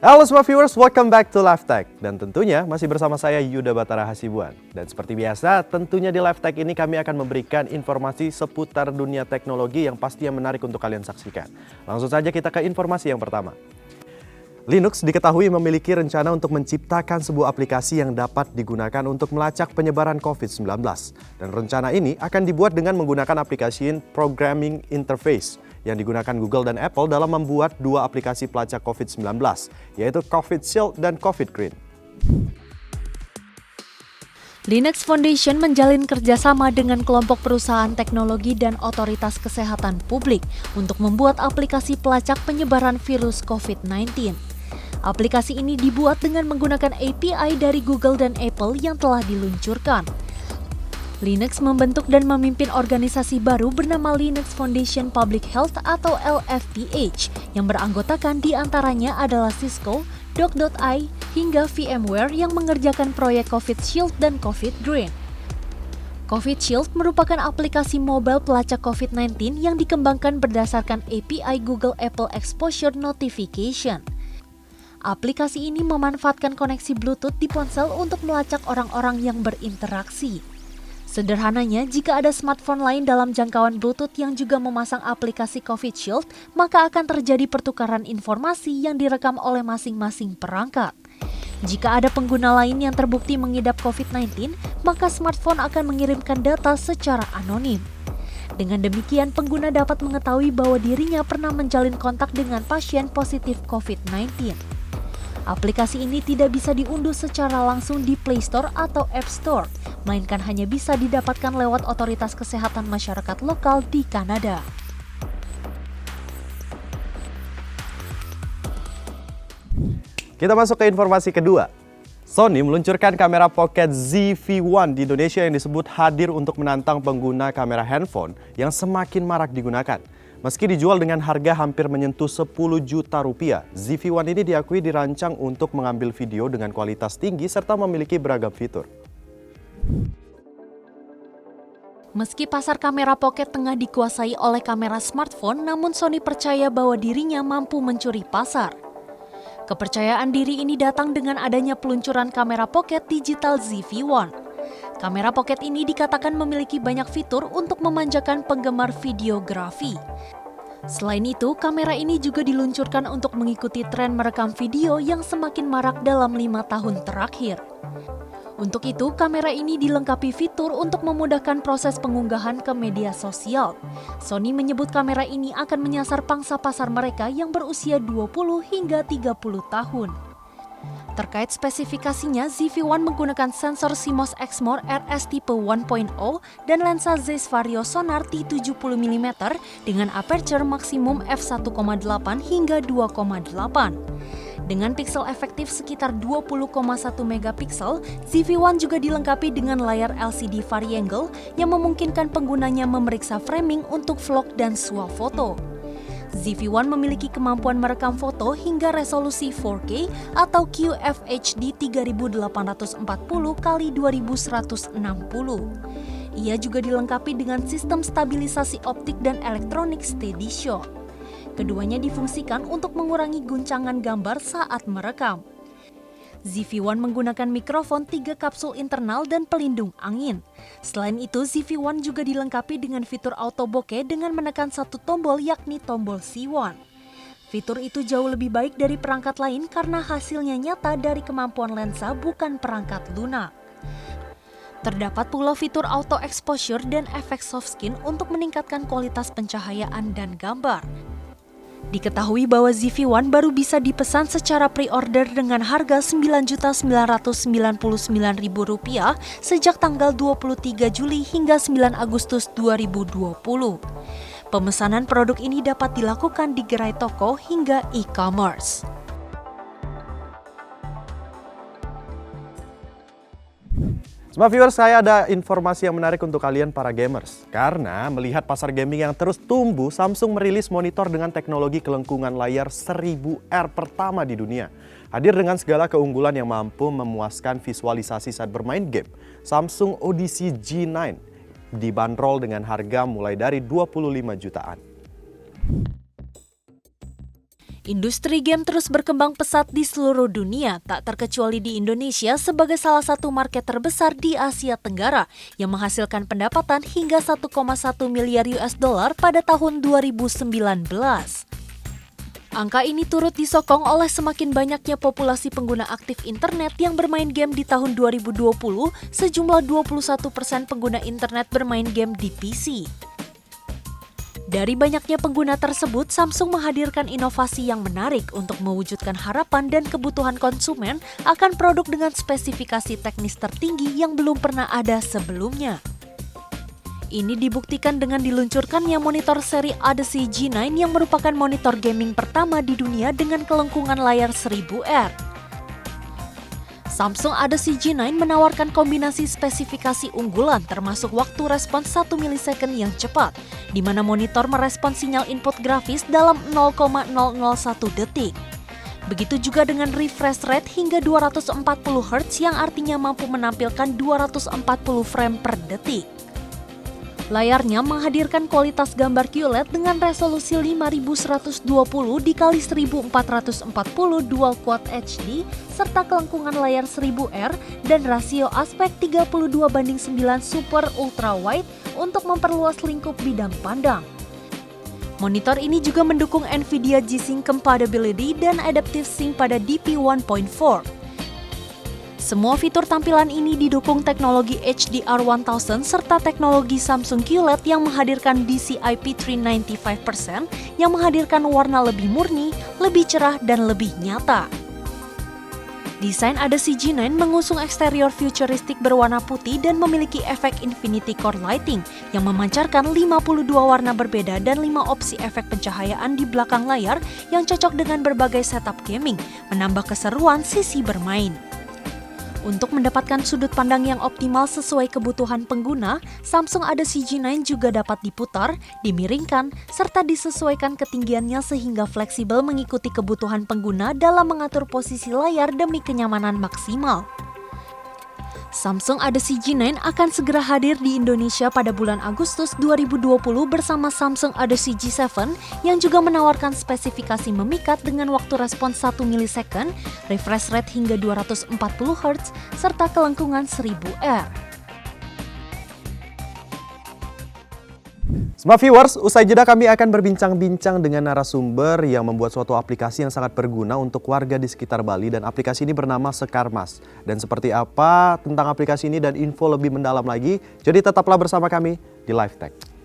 Halo semua viewers, welcome back to LiveTech. Dan tentunya masih bersama saya Yuda Batara Hasibuan. Dan seperti biasa, tentunya di LiveTech ini kami akan memberikan informasi seputar dunia teknologi yang pastinya menarik untuk kalian saksikan. Langsung saja kita ke informasi yang pertama. Linux diketahui memiliki rencana untuk menciptakan sebuah aplikasi yang dapat digunakan untuk melacak penyebaran COVID-19. Dan rencana ini akan dibuat dengan menggunakan aplikasi Programming Interface yang digunakan Google dan Apple dalam membuat dua aplikasi pelacak COVID-19, yaitu COVID Shield dan COVID Green. Linux Foundation menjalin kerjasama dengan kelompok perusahaan teknologi dan otoritas kesehatan publik untuk membuat aplikasi pelacak penyebaran virus COVID-19. Aplikasi ini dibuat dengan menggunakan API dari Google dan Apple yang telah diluncurkan. Linux membentuk dan memimpin organisasi baru bernama Linux Foundation Public Health atau LFPH yang beranggotakan diantaranya adalah Cisco, Doc.ai, hingga VMware yang mengerjakan proyek COVID Shield dan COVID Green. COVID Shield merupakan aplikasi mobile pelacak COVID-19 yang dikembangkan berdasarkan API Google Apple Exposure Notification. Aplikasi ini memanfaatkan koneksi Bluetooth di ponsel untuk melacak orang-orang yang berinteraksi. Sederhananya, jika ada smartphone lain dalam jangkauan Bluetooth yang juga memasang aplikasi COVID Shield, maka akan terjadi pertukaran informasi yang direkam oleh masing-masing perangkat. Jika ada pengguna lain yang terbukti mengidap COVID-19, maka smartphone akan mengirimkan data secara anonim. Dengan demikian, pengguna dapat mengetahui bahwa dirinya pernah menjalin kontak dengan pasien positif COVID-19. Aplikasi ini tidak bisa diunduh secara langsung di Play Store atau App Store, melainkan hanya bisa didapatkan lewat otoritas kesehatan masyarakat lokal di Kanada. Kita masuk ke informasi kedua. Sony meluncurkan kamera Pocket ZV-1 di Indonesia yang disebut hadir untuk menantang pengguna kamera handphone yang semakin marak digunakan. Meski dijual dengan harga hampir menyentuh 10 juta rupiah, ZV-1 ini diakui dirancang untuk mengambil video dengan kualitas tinggi serta memiliki beragam fitur. Meski pasar kamera pocket tengah dikuasai oleh kamera smartphone, namun Sony percaya bahwa dirinya mampu mencuri pasar. Kepercayaan diri ini datang dengan adanya peluncuran kamera pocket digital ZV-1. Kamera pocket ini dikatakan memiliki banyak fitur untuk memanjakan penggemar videografi. Selain itu, kamera ini juga diluncurkan untuk mengikuti tren merekam video yang semakin marak dalam 5 tahun terakhir. Untuk itu, kamera ini dilengkapi fitur untuk memudahkan proses pengunggahan ke media sosial. Sony menyebut kamera ini akan menyasar pangsa pasar mereka yang berusia 20 hingga 30 tahun. Terkait spesifikasinya, ZV-1 menggunakan sensor CMOS Exmor RS tipe 1.0 dan lensa Zeiss Vario Sonar T70 mm dengan aperture maksimum f1.8 hingga 2.8. Dengan pixel efektif sekitar 20,1 megapiksel, ZV-1 juga dilengkapi dengan layar LCD variangle yang memungkinkan penggunanya memeriksa framing untuk vlog dan swafoto. ZV-1 memiliki kemampuan merekam foto hingga resolusi 4K atau QFHD 3840 x 2160. Ia juga dilengkapi dengan sistem stabilisasi optik dan elektronik steady shot. Keduanya difungsikan untuk mengurangi guncangan gambar saat merekam. ZV-1 menggunakan mikrofon 3 kapsul internal dan pelindung angin. Selain itu, ZV-1 juga dilengkapi dengan fitur auto bokeh dengan menekan satu tombol yakni tombol C1. Fitur itu jauh lebih baik dari perangkat lain karena hasilnya nyata dari kemampuan lensa bukan perangkat lunak. Terdapat pula fitur auto exposure dan efek soft skin untuk meningkatkan kualitas pencahayaan dan gambar. Diketahui bahwa ZV-1 baru bisa dipesan secara pre-order dengan harga Rp9.999.000 sejak tanggal 23 Juli hingga 9 Agustus 2020. Pemesanan produk ini dapat dilakukan di gerai toko hingga e-commerce. Semua viewers, saya ada informasi yang menarik untuk kalian para gamers. Karena melihat pasar gaming yang terus tumbuh, Samsung merilis monitor dengan teknologi kelengkungan layar 1000R pertama di dunia. Hadir dengan segala keunggulan yang mampu memuaskan visualisasi saat bermain game, Samsung Odyssey G9 dibanderol dengan harga mulai dari 25 jutaan. Industri game terus berkembang pesat di seluruh dunia, tak terkecuali di Indonesia sebagai salah satu market terbesar di Asia Tenggara yang menghasilkan pendapatan hingga 1,1 miliar US dollar pada tahun 2019. Angka ini turut disokong oleh semakin banyaknya populasi pengguna aktif internet yang bermain game di tahun 2020, sejumlah 21% pengguna internet bermain game di PC. Dari banyaknya pengguna tersebut, Samsung menghadirkan inovasi yang menarik untuk mewujudkan harapan dan kebutuhan konsumen akan produk dengan spesifikasi teknis tertinggi yang belum pernah ada sebelumnya. Ini dibuktikan dengan diluncurkannya monitor seri Odyssey G9 yang merupakan monitor gaming pertama di dunia dengan kelengkungan layar 1000R. Samsung Odyssey G9 menawarkan kombinasi spesifikasi unggulan termasuk waktu respons 1 milisecond yang cepat, di mana monitor merespons sinyal input grafis dalam 0,001 detik. Begitu juga dengan refresh rate hingga 240 Hz yang artinya mampu menampilkan 240 frame per detik. Layarnya menghadirkan kualitas gambar QLED dengan resolusi 5120 x 1440 Dual Quad HD serta kelengkungan layar 1000R dan rasio aspek 32:9 Super Ultra Wide untuk memperluas lingkup bidang pandang. Monitor ini juga mendukung NVIDIA G-Sync Compatibility dan Adaptive Sync pada DP 1.4. Semua fitur tampilan ini didukung teknologi HDR1000 serta teknologi Samsung QLED yang menghadirkan DCI-P3 95% yang menghadirkan warna lebih murni, lebih cerah, dan lebih nyata. Desain Odyssey G9 mengusung eksterior futuristik berwarna putih dan memiliki efek Infinity Core Lighting yang memancarkan 52 warna berbeda dan 5 opsi efek pencahayaan di belakang layar yang cocok dengan berbagai setup gaming, menambah keseruan sisi bermain. Untuk mendapatkan sudut pandang yang optimal sesuai kebutuhan pengguna, Samsung Odyssey G9 juga dapat diputar, dimiringkan, serta disesuaikan ketinggiannya sehingga fleksibel mengikuti kebutuhan pengguna dalam mengatur posisi layar demi kenyamanan maksimal. Samsung Odyssey G9 akan segera hadir di Indonesia pada bulan Agustus 2020 bersama Samsung Odyssey G7 yang juga menawarkan spesifikasi memikat dengan waktu respons 1 milisecond, refresh rate hingga 240 Hz, serta kelengkungan 1000R. Smart viewers, usai jeda kami akan berbincang-bincang dengan narasumber yang membuat suatu aplikasi yang sangat berguna untuk warga di sekitar Bali dan aplikasi ini bernama Sekarmas. Dan seperti apa tentang aplikasi ini dan info lebih mendalam lagi, jadi tetaplah bersama kami di Live Tech.